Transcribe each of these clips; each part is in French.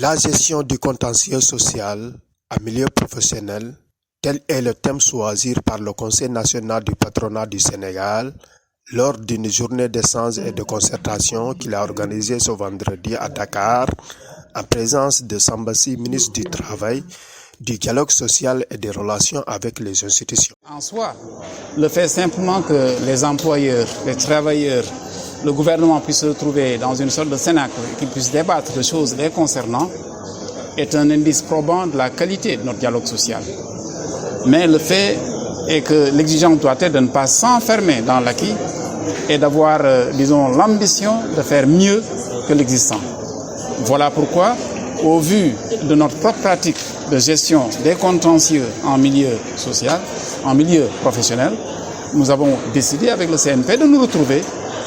La gestion du contentieux social en milieu professionnel, tel est le thème choisi par le Conseil national du patronat du Sénégal lors d'une journée d'échange et de concertation qu'il a organisée ce vendredi à Dakar en présence de Sambassi, ministre du Travail, du dialogue social et des relations avec les institutions. En soi, le fait simplement que les employeurs, les travailleurs, le gouvernement puisse se retrouver dans une sorte de cénacle et qu'ils puissent débattre de choses les concernant est un indice probant de la qualité de notre dialogue social. Mais le fait est que l'exigence doit être de ne pas s'enfermer dans l'acquis et d'avoir, l'ambition de faire mieux que l'existant. Voilà pourquoi, au vu de notre propre pratique de gestion des contentieux en milieu social, en milieu professionnel, nous avons décidé avec le CNP de nous retrouver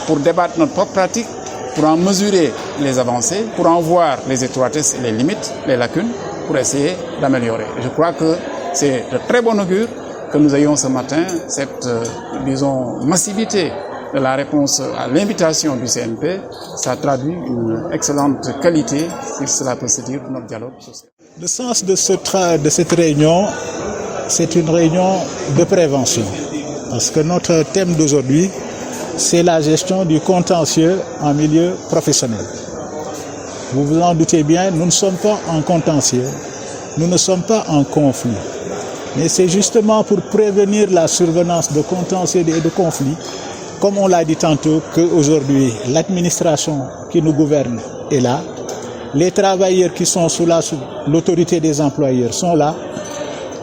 pour débattre notre propre pratique, pour en mesurer les avancées, pour en voir les étroitesses et les limites, les lacunes, pour essayer d'améliorer. Je crois que c'est de très bon augure que nous ayons ce matin cette, massivité de la réponse à l'invitation du CNP. Ça traduit une excellente qualité, si cela peut se dire, de notre dialogue social. Le sens de cette réunion, c'est une réunion de prévention. Parce que notre thème d'aujourd'hui, c'est la gestion du contentieux en milieu professionnel. Vous vous en doutez bien, nous ne sommes pas en contentieux, nous ne sommes pas en conflit. Mais c'est justement pour prévenir la survenance de contentieux et de conflits, comme on l'a dit tantôt, qu'aujourd'hui, l'administration qui nous gouverne est là, les travailleurs qui sont sous l'autorité des employeurs sont là,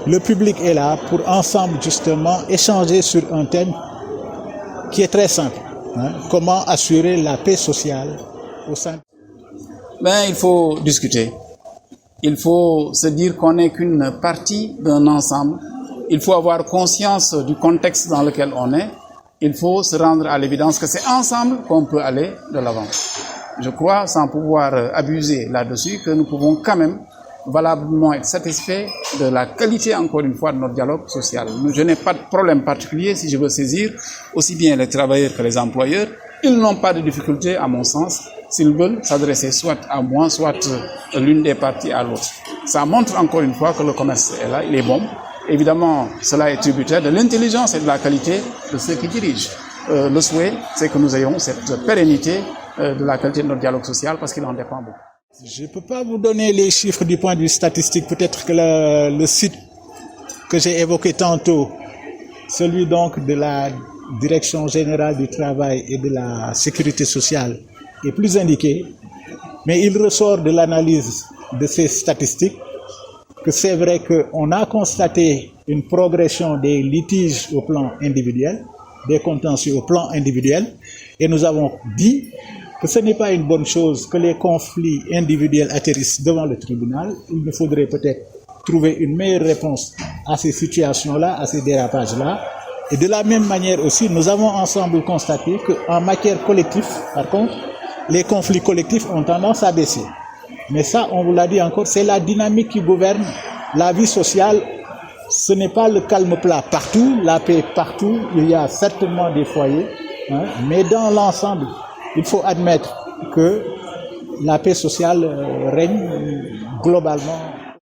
le public est là pour ensemble justement échanger sur un thème qui est très simple. Comment assurer la paix sociale au sein... Il faut discuter. Il faut se dire qu'on n'est qu'une partie d'un ensemble. Il faut avoir conscience du contexte dans lequel on est. Il faut se rendre à l'évidence que c'est ensemble qu'on peut aller de l'avant. Je crois, sans pouvoir abuser là-dessus, que nous pouvons quand même valablement être satisfaits de la qualité, encore une fois, de notre dialogue social. Je n'ai pas de problème particulier si je veux saisir aussi bien les travailleurs que les employeurs. Ils n'ont pas de difficulté, à mon sens, s'ils veulent s'adresser soit à moi, soit l'une des parties à l'autre. Ça montre encore une fois que le commerce est là, il est bon. Évidemment, cela est tributaire de l'intelligence et de la qualité de ceux qui dirigent. Le souhait, c'est que nous ayons cette pérennité de la qualité de notre dialogue social parce qu'il en dépend beaucoup. Je ne peux pas vous donner les chiffres du point de vue statistique. Peut-être que le site que j'ai évoqué tantôt, celui donc de la Direction générale du travail et de la sécurité sociale, est plus indiqué. Mais il ressort de l'analyse de ces statistiques que c'est vrai qu'on a constaté une progression des litiges au plan individuel, des contentieux au plan individuel, et nous avons dit que ce n'est pas une bonne chose que les conflits individuels atterrissent devant le tribunal. Il nous faudrait peut-être trouver une meilleure réponse à ces situations-là, à ces dérapages-là. Et de la même manière aussi, nous avons ensemble constaté qu'en matière collective, par contre, les conflits collectifs ont tendance à baisser. Mais ça, on vous l'a dit encore, c'est la dynamique qui gouverne la vie sociale. Ce n'est pas le calme plat partout, la paix partout. Il y a certainement des foyers, mais dans l'ensemble, il faut admettre que la paix sociale règne globalement